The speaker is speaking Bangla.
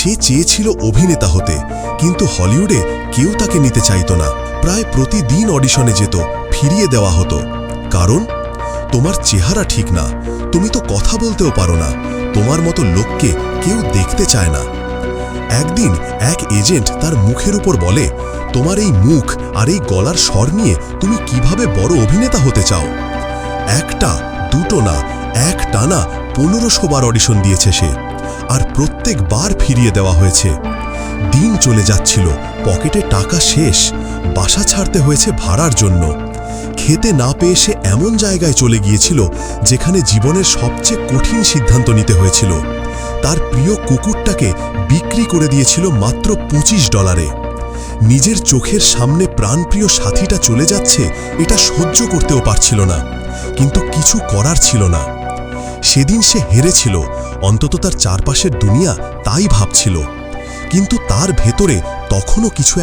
সে চেয়েছিল অভিনেতা হতে, কিন্তু হলিউডে কেউ তাকে নিতে চাইত না। প্রায় প্রতিদিন অডিশনে যেত, ফিরিয়ে দেওয়া হতো। কারণ তোমার চেহারা ঠিক না, তুমি তো কথা বলতেও পারো না, তোমার মতো লোককে কেউ দেখতে চায় না। একদিন এক এজেন্ট তার মুখের উপর বলে, তোমার এই মুখ আর এই গলার স্বর নিয়ে তুমি কিভাবে বড় অভিনেতা হতে চাও? একটা, দুটো না, এক টানা 1500 বার অডিশন দিয়েছে সে, আর প্রত্যেকবার ফিরিয়ে দেওয়া হয়েছে। দিন চলে যাচ্ছিল, পকেটে টাকা শেষ, বাসা ছাড়তে হয়েছে ভাড়ার জন্য। খেতে না পেয়ে সে এমন জায়গায় চলে গিয়েছিল যেখানে জীবনের সবচেয়ে কঠিন সিদ্ধান্ত নিতে হয়েছিল। তার প্রিয় কুকুরটাকে বিক্রি করে দিয়েছিল মাত্র $25। নিজের চোখের সামনে প্রাণপ্রিয় সাথীটা চলে যাচ্ছে, এটা সহ্য করতেও পারছিল না, কিন্তু কিছু করার ছিল না। সেদিন সে হেরেছিল, অন্তত তার চারপাশের দুনিয়া তাই ভাবছিল, কিন্তু তার ভেতরে তখনও কিছু